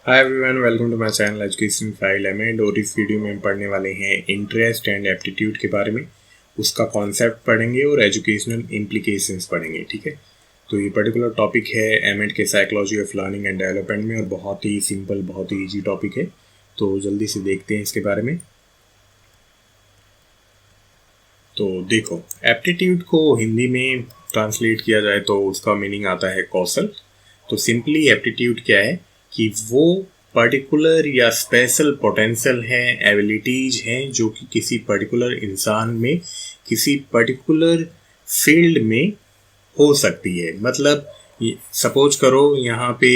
Hi everyone, welcome to my channel education file MEd. और इस video में हम पढ़ने वाले हैं इंटरेस्ट एंड एप्टीट्यूड के बारे में। उसका कॉन्सेप्ट पढ़ेंगे और एजुकेशनल इम्प्लीकेशंस पढ़ेंगे। ठीक है, तो ये पर्टिकुलर टॉपिक है एमएड के psychology of learning and development में और बहुत ही सिंपल, बहुत ही ईजी टॉपिक है। तो जल्दी से देखते हैं इसके बारे में। तो देखो, एप्टीट्यूड को हिंदी में ट्रांसलेट किया जाए तो उसका मीनिंग आता है कौशल। तो सिंपली एप्टीट्यूड क्या है कि वो पर्टिकुलर या स्पेशल पोटेंशियल है, एबिलिटीज हैं जो कि किसी पर्टिकुलर इंसान में किसी पर्टिकुलर फील्ड में हो सकती है। मतलब सपोज करो यहाँ पे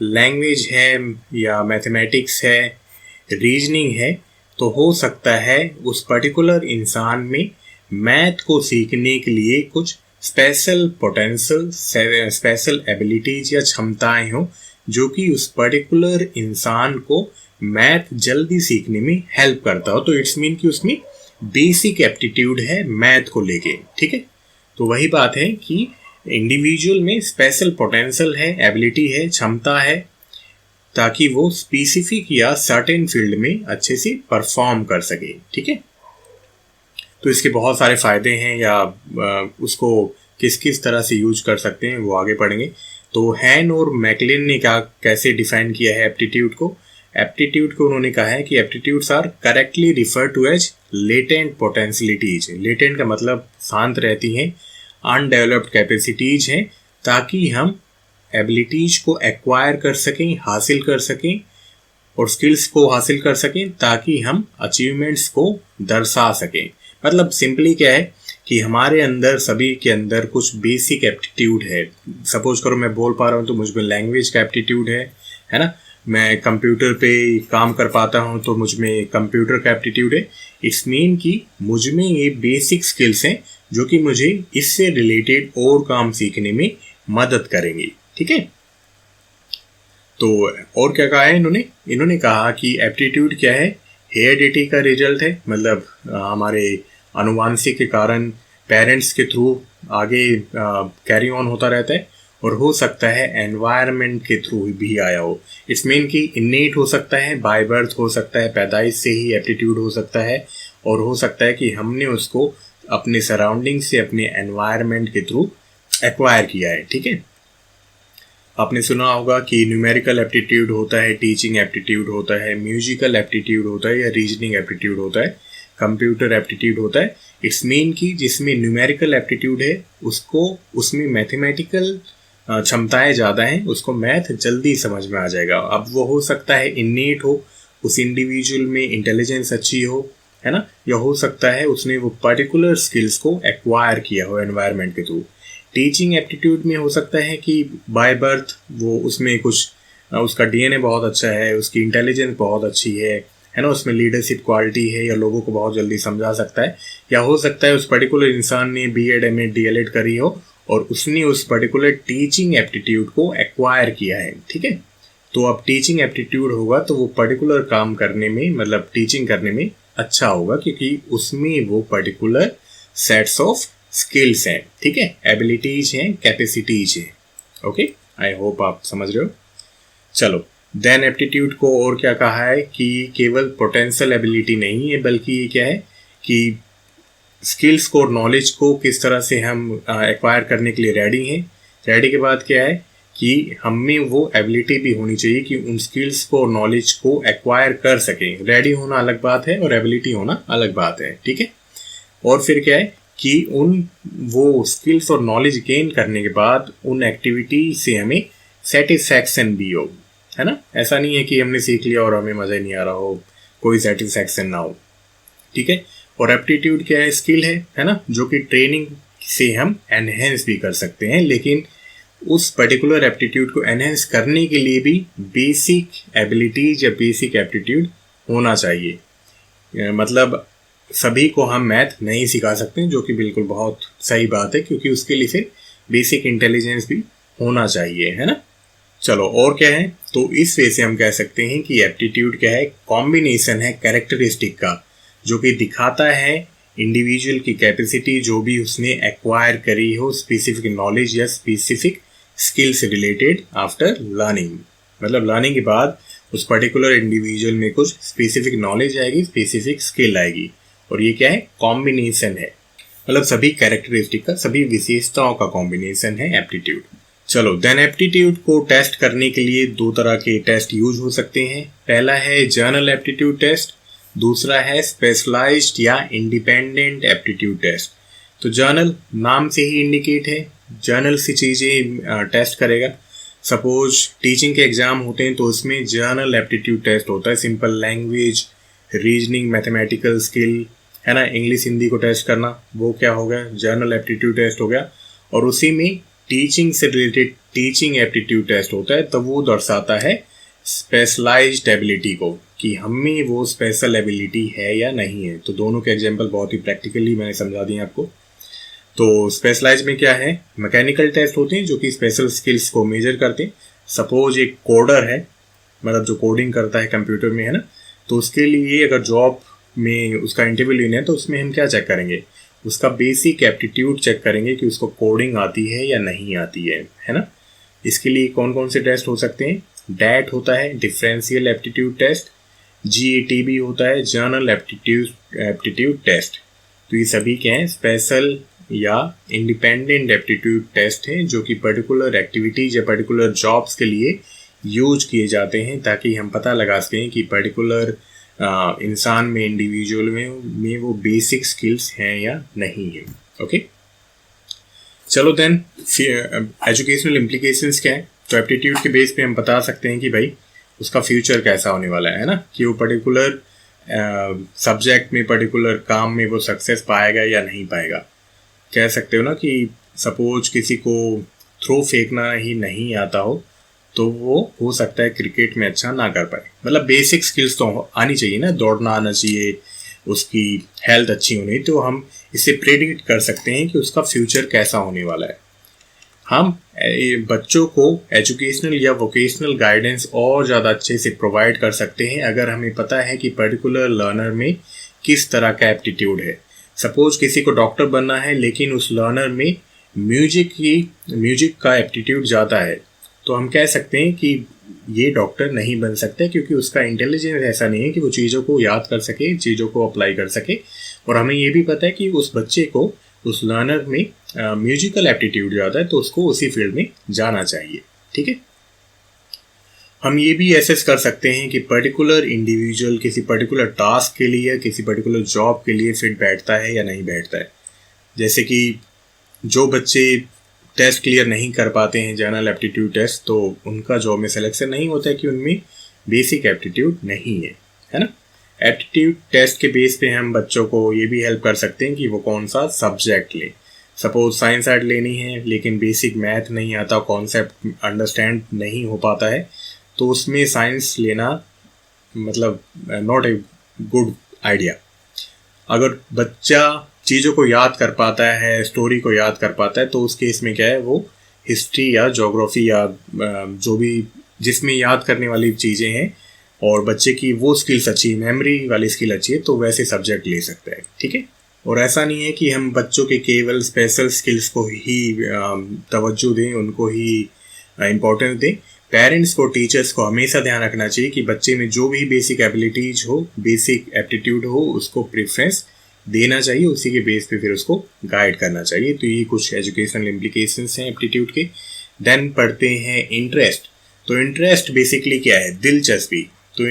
लैंग्वेज है या मैथमेटिक्स है, रीजनिंग है, तो हो सकता है उस पर्टिकुलर इंसान में मैथ को सीखने के लिए कुछ स्पेशल पोटेंशियल, स्पेशल एबिलिटीज या क्षमताएं हो जो कि उस पर्टिकुलर इंसान को मैथ जल्दी सीखने में हेल्प करता हो। तो इट्स मीन कि उसमें बेसिक एप्टीट्यूड है मैथ को लेके। ठीक है, तो वही बात है कि इंडिविजुअल में स्पेशल पोटेंशियल है, एबिलिटी है, क्षमता है, ताकि वो स्पेसिफिक या सर्टेन फील्ड में अच्छे से परफॉर्म कर सके। ठीक है, तो इसके बहुत सारे फायदे हैं या उसको किस किस तरह से यूज कर सकते हैं वो आगे पढ़ेंगे। तो हैन और मैकलिन ने क्या कैसे डिफाइन किया है एप्टीट्यूड को। एप्टीट्यूड को उन्होंने कहा है कि aptitudes are correctly refer to as latent potentialities. Latent का मतलब शांत रहती हैं, अनडेवलप्ड कैपेसिटीज हैं, ताकि हम एबिलिटीज को एक्वायर कर सकें, हासिल कर सकें और स्किल्स को हासिल कर सकें, ताकि हम अचीवमेंट्स को दर्शा सकें। मतलब सिंपली क्या है कि हमारे अंदर, सभी के अंदर कुछ बेसिक एप्टीट्यूड है। सपोज करो मैं बोल पा रहा हूँ तो मुझ में लैंग्वेज का एप्टीट्यूड है ना। मैं कंप्यूटर पे काम कर पाता हूँ तो मुझ में कंप्यूटर का एप्टीट्यूड है। इट्स मीन कि मुझ में ये बेसिक स्किल्स हैं जो कि मुझे इससे रिलेटेड और काम सीखने में मदद करेंगे। ठीक है, तो और क्या कहा है इन्होंने कहा कि एप्टीट्यूड क्या है, हेरिडिटी का रिजल्ट है। मतलब हमारे अनुवांशिक के कारण पेरेंट्स के थ्रू आगे कैरी ऑन होता रहता है, और हो सकता है एनवायरनमेंट के थ्रू भी आया हो। इट्स मीन कि इन्नेट हो सकता है, बाय बर्थ हो सकता है, पैदाइश से ही एप्टीट्यूड हो सकता है, और हो सकता है कि हमने उसको अपने सराउंडिंग से, अपने एनवायरनमेंट के थ्रू एक्वायर किया है। ठीक है, आपने सुना होगा कि न्यूमेरिकल एप्टीट्यूड होता है, टीचिंग एप्टीट्यूड होता है, म्यूजिकल एप्टीट्यूड होता है या रीजनिंग एप्टीट्यूड होता है, कंप्यूटर एप्टीट्यूड होता है। इट्स मीन कि जिसमें न्यूमेरिकल एप्टीट्यूड है उसको, उसमें मैथमेटिकल क्षमताएं ज़्यादा हैं, उसको मैथ जल्दी समझ में आ जाएगा। अब वो हो सकता है इन्नेट हो, उस इंडिविजुअल में इंटेलिजेंस अच्छी हो, है ना, या हो सकता है उसने वो पर्टिकुलर स्किल्स को एक्वायर किया हो एनवायरनमेंट के थ्रू। टीचिंग एप्टीट्यूड में हो सकता है कि बाय बर्थ वो उसमें कुछ उसका डीएनए बहुत अच्छा है, उसकी इंटेलिजेंस बहुत अच्छी है ना, उसमें लीडरशिप क्वालिटी है या लोगों को बहुत जल्दी समझा सकता है। या हो सकता है उस पर्टिकुलर इंसान ने बीएड, एमएड, डीएलएड करी हो और उसने उस पर्टिकुलर टीचिंग एप्टीट्यूड को एक्वायर किया है। ठीक है, तो अब टीचिंग एप्टीट्यूड होगा तो वो पर्टिकुलर काम करने में, मतलब टीचिंग करने में अच्छा होगा, क्योंकि उसमें वो पर्टिकुलर सेट्स ऑफ स्किल्स हैं। ठीक है, एबिलिटीज हैं, कैपेसिटीज हैं। ओके, आई होप आप समझ रहे हो। चलो, देन एप्टीट्यूड को और क्या कहा है कि केवल पोटेंशियल एबिलिटी नहीं है, बल्कि ये क्या है कि स्किल्स को और नॉलेज को किस तरह से हम एक्वायर करने के लिए रेडी हैं। रेडी के बाद क्या है कि हम में वो एबिलिटी भी होनी चाहिए कि उन स्किल्स को और नॉलेज को एक्वायर कर सकें। रेडी होना अलग बात है और एबिलिटी होना अलग बात है। ठीक है, और फिर क्या है कि उन वो स्किल्स और नॉलेज गेन करने के बाद उन एक्टिविटी से हमें सेटिस्फैक्शन भी हो, है ना। ऐसा नहीं है कि हमने सीख लिया और हमें मज़ा ही नहीं आ रहा हो, कोई सेटिस्फैक्शन ना हो। ठीक है, और एप्टीट्यूड क्या है, स्किल है ना, जो कि ट्रेनिंग से हम एनहेंस भी कर सकते हैं। लेकिन उस पर्टिकुलर एप्टीट्यूड को एनहेंस करने के लिए भी बेसिक एबिलिटीज या बेसिक एप्टीट्यूड होना चाहिए। मतलब सभी को हम मैथ नहीं सिखा सकते, जो कि बिल्कुल बहुत सही बात है, क्योंकि उसके लिए फिर बेसिक इंटेलिजेंस भी होना चाहिए, है ना। चलो, और क्या है, तो इस वे से हम कह सकते हैं कि एप्टीट्यूड क्या है, कॉम्बिनेशन है कैरेक्टरिस्टिक का, जो कि दिखाता है इंडिविजुअल की कैपेसिटी जो भी उसने एक्वायर करी हो, स्पेसिफिक नॉलेज या स्पेसिफिक स्किल से रिलेटेड आफ्टर लर्निंग। मतलब लर्निंग के बाद उस पर्टिकुलर इंडिविजुअल में कुछ स्पेसिफिक नॉलेज आएगी, स्पेसिफिक स्किल आएगी, और ये क्या है, कॉम्बिनेशन है, मतलब सभी कैरेक्टरिस्टिक का, सभी विशेषताओं का कॉम्बिनेशन है एप्टीट्यूड। चलो देन एप्टीट्यूड को टेस्ट करने के लिए दो तरह के टेस्ट यूज हो सकते हैं। पहला है जनरल एप्टीट्यूड टेस्ट, दूसरा है स्पेशलाइज्ड या इंडिपेंडेंट एप्टीट्यूड टेस्ट। तो जर्नल नाम से ही इंडिकेट है, जर्नल से चीज़ें टेस्ट करेगा। सपोज टीचिंग के एग्जाम होते हैं तो उसमें जर्नल एप्टीट्यूड टेस्ट होता है, simple language, reasoning, mathematical skill, है ना, इंग्लिश हिंदी को टेस्ट करना, वो क्या हो गया, जर्नल एप्टीट्यूड टेस्ट हो गया। और उसी में टीचिंग से रिलेटेड टीचिंग एप्टीट्यूड टेस्ट होता है, तो वो दर्शाता है स्पेशलाइज्ड एबिलिटी को, कि हमें वो स्पेशल एबिलिटी है या नहीं है। तो दोनों के एग्जाम्पल बहुत ही प्रैक्टिकली मैंने समझा दिए आपको। तो स्पेशलाइज में क्या है, मैकेनिकल टेस्ट होते हैं जो कि स्पेशल स्किल्स को मेजर करते हैं। सपोज एक कोडर है, मतलब जो कोडिंग करता है कंप्यूटर में, है ना, तो उसके लिए अगर जॉब में उसका इंटरव्यू लेना है तो उसमें हम क्या चेक करेंगे, उसका बेसिक एप्टीट्यूड चेक करेंगे कि उसको कोडिंग आती है या नहीं आती है ना। इसके लिए कौन कौन से टेस्ट हो सकते हैं, डैट होता है, डिफरेंशियल एप्टीट्यूड टेस्ट, GAT भी होता है, जनरल एप्टीट्यूड टेस्ट। तो ये सभी क्या हैं, स्पेशल या इंडिपेंडेंट एप्टीट्यूड टेस्ट हैं जो कि पर्टिकुलर एक्टिविटीज या पर्टिकुलर जॉब्स के लिए यूज किए जाते हैं, ताकि हम पता लगा सकें कि पर्टिकुलर इंसान में, इंडिविजुअल में वो बेसिक स्किल्स हैं या नहीं है। ओके, चलो देन एजुकेशनल इम्प्लीकेशंस क्या है। तो एप्टीट्यूड के बेस पे हम बता सकते हैं कि भाई उसका फ्यूचर कैसा होने वाला है ना, कि वो पर्टिकुलर सब्जेक्ट में, पर्टिकुलर काम में वो सक्सेस पाएगा या नहीं पाएगा। कह सकते हो ना कि सपोज किसी को थ्रो फेंकना ही नहीं आता हो तो वो हो सकता है क्रिकेट में अच्छा ना कर पाए, मतलब बेसिक स्किल्स तो आनी चाहिए ना, दौड़ना आना चाहिए, उसकी हेल्थ अच्छी होनी, तो हम इसे प्रेडिक्ट कर सकते हैं कि उसका फ्यूचर कैसा होने वाला है। हम बच्चों को एजुकेशनल या वोकेशनल गाइडेंस और ज़्यादा अच्छे से प्रोवाइड कर सकते हैं अगर हमें पता है कि पर्टिकुलर लर्नर में किस तरह का एप्टीट्यूड है। सपोज किसी को डॉक्टर बनना है लेकिन उस लर्नर में म्यूजिक का एप्टीट्यूड ज़्यादा है, तो हम कह सकते हैं कि ये डॉक्टर नहीं बन सकते, क्योंकि उसका इंटेलिजेंस ऐसा नहीं है कि वो चीज़ों को याद कर सके, चीज़ों को अप्लाई कर सके। और हमें ये भी पता है कि उस बच्चे को, उस लर्नर में म्यूजिकल एप्टीट्यूड ज़्यादा है, तो उसको उसी फील्ड में जाना चाहिए। ठीक है, हम ये भी एसेस कर सकते हैं कि पर्टिकुलर इंडिविजुअल किसी पर्टिकुलर टास्क के लिए, किसी पर्टिकुलर जॉब के लिए फिट बैठता है या नहीं बैठता है। जैसे कि जो बच्चे टेस्ट क्लियर नहीं कर पाते हैं, जनरल एप्टीट्यूड टेस्ट, तो उनका जॉब में सिलेक्शन नहीं होता है कि उनमें बेसिक एप्टीट्यूड नहीं है ना। एप्टीट्यूड टेस्ट के बेस पे हम बच्चों को ये भी हेल्प कर सकते हैं कि वो कौन सा सब्जेक्ट ले। सपोज साइंस आर्ट लेनी है लेकिन बेसिक मैथ नहीं आता, कॉन्सेप्ट अंडरस्टैंड नहीं हो पाता है, तो उसमें साइंस लेना मतलब नॉट ए गुड आइडिया। अगर बच्चा चीज़ों को याद कर पाता है, स्टोरी को याद कर पाता है, तो उस केस में क्या है, वो हिस्ट्री या ज्योग्राफी या जो भी जिसमें याद करने वाली चीज़ें हैं और बच्चे की वो स्किल्स अच्छी, मेमोरी वाली स्किल अच्छी है, तो वैसे सब्जेक्ट ले सकता है। ठीक है, और ऐसा नहीं है कि हम बच्चों के केवल स्पेशल स्किल्स को ही तवज्जो दें, उनको ही इम्पोर्टेंस दें। पेरेंट्स को, टीचर्स को हमेशा ध्यान रखना चाहिए कि बच्चे में जो भी बेसिक एबिलिटीज हो, बेसिक एप्टीट्यूड हो, उसको प्रेफरेंस देना चाहिए, उसी के बेस पे फिर उसको गाइड करना चाहिए। तो ये कुछ एजुकेशनल इम्प्लीकेशंस हैं एप्टीट्यूड के। देन पढ़ते हैं इंटरेस्ट। तो इंटरेस्ट बेसिकली क्या है, दिलचस्पी। तो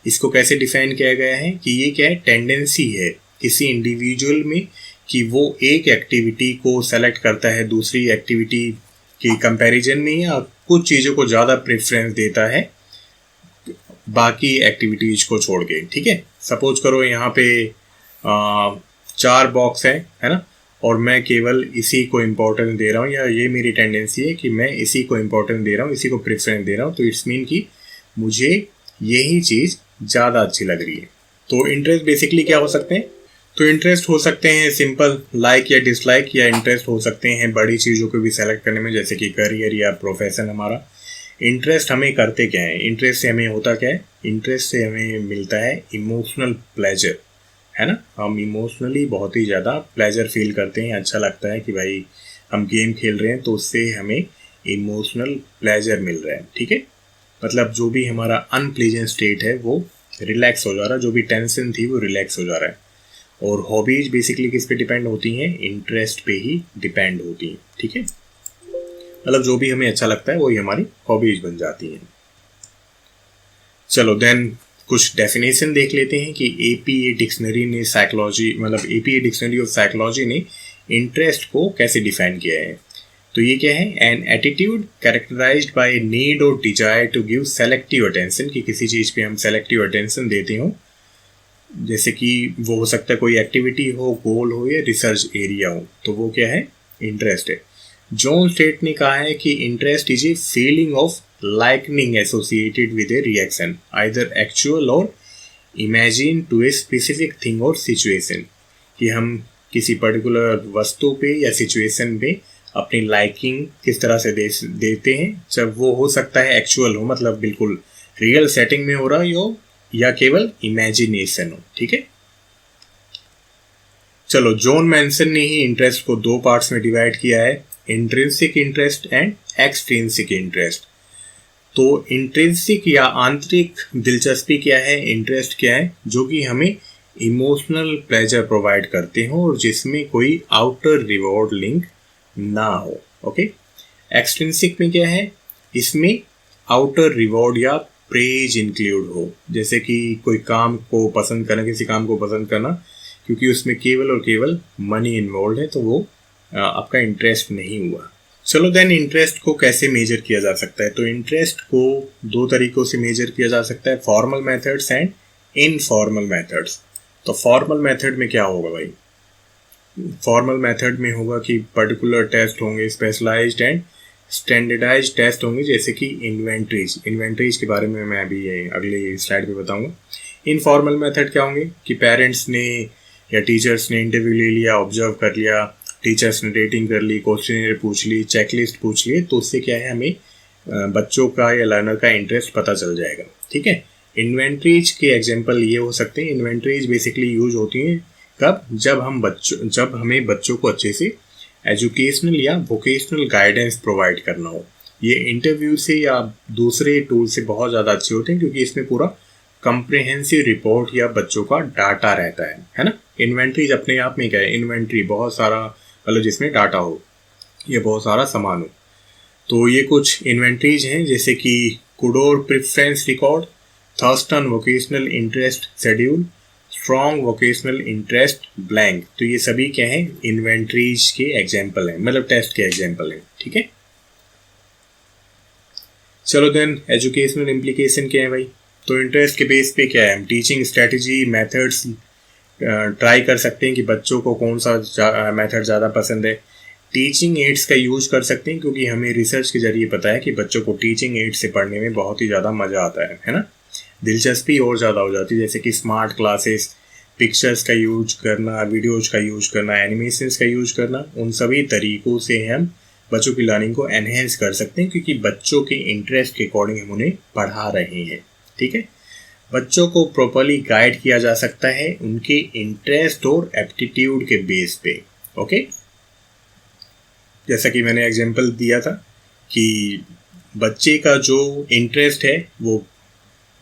इसको कैसे डिफाइन किया गया है कि ये क्या है, टेंडेंसी है किसी इंडिविजुअल में कि वो एक एक्टिविटी को सेलेक्ट करता है दूसरी एक्टिविटी की कंपैरिजन में, या कुछ चीज़ों को ज़्यादा प्रेफरेंस देता है बाकी एक्टिविटीज को छोड़ के। ठीक है, सपोज करो यहाँ पे 4 बॉक्स है ना, और मैं केवल इसी को इम्पोर्टेंस दे रहा हूँ, या ये मेरी टेंडेंसी है कि मैं इसी को इम्पोर्टेंस दे रहा हूँ, इसी को प्रेफरेंस दे रहा हूँ, तो इट्स मीन कि मुझे यही चीज़ ज़्यादा अच्छी लग रही है। तो इंटरेस्ट बेसिकली क्या हो सकते हैं, तो इंटरेस्ट हो सकते हैं सिंपल लाइक या डिसलाइक, या इंटरेस्ट हो सकते हैं बड़ी चीज़ों को भी सेलेक्ट करने में, जैसे कि करियर या प्रोफेशन। हमारा इंटरेस्ट हमें करते क्या है, इंटरेस्ट से हमें होता क्या है, इंटरेस्ट से हमें मिलता है इमोशनल प्लेजर, है ना। हम इमोशनली बहुत ही ज़्यादा प्लेजर फील करते हैं, अच्छा लगता है कि भाई हम गेम खेल रहे हैं तो उससे हमें इमोशनल प्लेजर मिल रहा है। ठीक है, मतलब जो भी हमारा अनप्लेजेंट स्टेट है वो रिलैक्स हो जा रहा है, जो भी टेंशन थी वो रिलैक्स हो जा रहा है। और हॉबीज बेसिकली किस पे डिपेंड होती हैं? इंटरेस्ट पे ही डिपेंड होती हैं, ठीक है। मतलब जो भी हमें अच्छा लगता है वही हमारी हॉबीज बन जाती हैं। चलो देन कुछ डेफिनेशन देख लेते हैं कि एपीए डिक्शनरी ने साइकोलॉजी, मतलब एपीए डिक्शनरी ऑफ साइकोलॉजी ने इंटरेस्ट को कैसे डिफाइन किया है। तो ये क्या है? An attitude characterized by need और desire to give selective attention, कि किसी चीज़ पे हम सेलेक्टिव अटेंशन देते हो, जैसे कि वो हो सकता है कोई एक्टिविटी हो, गोल हो या रिसर्च एरिया हो, तो वो क्या है? इंटरेस्ट है। जॉन स्टेट ने कहा है कि interest is a feeling of likening associated with a reaction either actual और imagine to a specific thing और सिचुएशन, कि हम किसी पर्टिकुलर वस्तु पे या सिचुएशन पे अपनी लाइकिंग किस तरह से देते हैं, जब वो हो सकता है एक्चुअल हो, मतलब बिल्कुल रियल सेटिंग में हो रहा हो, या केवल इमेजिनेशन हो, ठीक है। चलो जॉन मैनसन ने ही इंटरेस्ट को दो पार्ट्स में डिवाइड किया है, intrinsic interest and extrinsic interest. तो इंट्रिंसिक या आंतरिक दिलचस्पी क्या है, इंटरेस्ट क्या है? जो कि हमें इमोशनल प्लेजर प्रोवाइड करते हो और जिसमें कोई आउटर रिवॉर्ड लिंक ना हो, ओके। एक्सट्रिंसिक में क्या है? इसमें आउटर रिवॉर्ड या प्रेज इंक्लूड हो, जैसे कि कोई काम को पसंद करना, किसी काम को पसंद करना, क्योंकि उसमें केवल और केवल मनी इन्वॉल्व है, तो वो आपका इंटरेस्ट नहीं हुआ। चलो देन इंटरेस्ट को कैसे मेजर किया जा सकता है? तो इंटरेस्ट को दो तरीकों से मेजर किया जा सकता है, formal methods and informal methods. तो फॉर्मल मेथड में क्या होगा भाई? फॉर्मल मेथड में होगा कि पर्टिकुलर टेस्ट होंगे, स्पेशलाइज्ड एंड स्टैंडर्डाइज्ड टेस्ट होंगे, जैसे कि इन्वेंट्रीज के बारे में मैं अभी ये अगली स्लाइड में बताऊंगा। इनफॉर्मल मेथड क्या होंगे कि पेरेंट्स ने या टीचर्स ने इंटरव्यू ले लिया, ऑब्जर्व कर लिया, टीचर्स ने रेटिंग कर ली, क्वेश्चन पूछ ली, चेकलिस्ट पूछ ली, तो उससे क्या है, हमें बच्चों का या लर्नर का इंटरेस्ट पता चल जाएगा, ठीक है। इन्वेंट्रीज के एग्जांपल ये हो सकते हैं। इन्वेंट्रीज बेसिकली यूज होती हैं कब? जब हमें बच्चों को अच्छे से एजुकेशनल या वोकेशनल गाइडेंस प्रोवाइड करना हो। ये इंटरव्यू से या दूसरे टूल से बहुत ज़्यादा अच्छे होते हैं, क्योंकि इसमें पूरा कंप्रिहेंसिव रिपोर्ट या बच्चों का डाटा रहता है ना। इन्वेंट्रीज अपने आप में क्या है? इन्वेंट्री बहुत सारा, मतलब जिसमें डाटा हो या बहुत सारा सामान हो। तो ये कुछ इन्वेंट्रीज हैं, जैसे कि Kuder preference record, Thurstone vocational interest schedule, Strong vocational interest blank. तो ये सभी क्या है? इन्वेंट्रीज के एग्जाम्पल हैं, मतलब टेस्ट के एग्जाम्पल हैं, ठीक है। चलो देन एजुकेशनल इम्प्लीकेशन क्या है भाई? तो इंटरेस्ट के बेस पे क्या है, हम टीचिंग स्ट्रेटजी मेथड्स ट्राई कर सकते हैं कि बच्चों को कौन सा मेथड ज़्यादा पसंद है। टीचिंग एड्स का यूज कर सकते हैं, क्योंकि हमें रिसर्च के जरिए पता है कि बच्चों को टीचिंग एड्स से पढ़ने में बहुत ही ज़्यादा मज़ा आता है ना। दिलचस्पी और ज़्यादा हो जाती है, जैसे कि स्मार्ट क्लासेस, पिक्चर्स का यूज करना, वीडियोज का यूज करना, एनिमेशंस का यूज करना, उन सभी तरीक़ों से हम बच्चों की लर्निंग को एनहेंस कर सकते हैं, क्योंकि बच्चों के इंटरेस्ट के अकॉर्डिंग हम उन्हें पढ़ा रहे हैं, ठीक है। बच्चों को प्रॉपर्ली गाइड किया जा सकता है उनके इंटरेस्ट और एप्टीट्यूड के बेस पे, ओके। जैसा कि मैंने एग्जांपल दिया था कि बच्चे का जो इंटरेस्ट है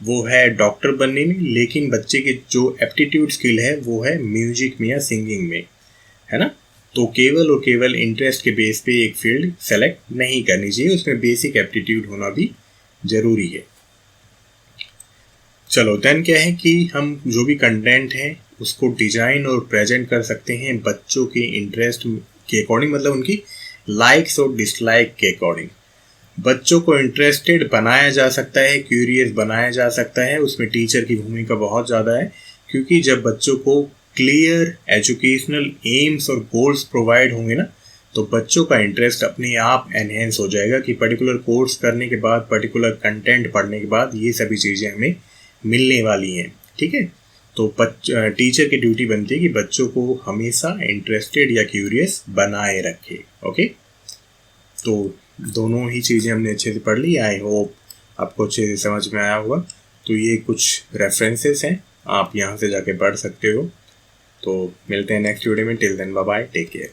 वो है डॉक्टर बनने में, लेकिन बच्चे के जो एप्टीट्यूड स्किल है वो है म्यूजिक में या सिंगिंग में, है ना। तो केवल और केवल इंटरेस्ट के बेस पे एक फील्ड सेलेक्ट नहीं करनी चाहिए, उसमें बेसिक एप्टीट्यूड होना भी ज़रूरी है। चलो देन क्या है कि हम जो भी कंटेंट है उसको डिजाइन और प्रेजेंट कर सकते हैं बच्चों के इंटरेस्ट के अकॉर्डिंग, मतलब उनकी लाइक्स और डिसलाइक के अकॉर्डिंग। बच्चों को इंटरेस्टेड बनाया जा सकता है, क्यूरियस बनाया जा सकता है, उसमें टीचर की भूमिका बहुत ज़्यादा है, क्योंकि जब बच्चों को क्लियर एजुकेशनल एम्स और गोल्स प्रोवाइड होंगे ना, तो बच्चों का इंटरेस्ट अपने आप एनहेंस हो जाएगा कि पर्टिकुलर कोर्स करने के बाद, पर्टिकुलर कंटेंट पढ़ने के बाद ये सभी चीज़ें हमें मिलने वाली हैं, ठीक है। तो टीचर की ड्यूटी बनती है कि बच्चों को हमेशा इंटरेस्टेड या क्यूरियस बनाए रखे, ओके। तो दोनों ही चीज़ें हमने अच्छे से पढ़ ली, आई होप आपको अच्छे से समझ में आया होगा। तो ये कुछ रेफरेंसेस हैं, आप यहाँ से जाके पढ़ सकते हो। तो मिलते हैं नेक्स्ट वीडियो में, till then bye bye, take care.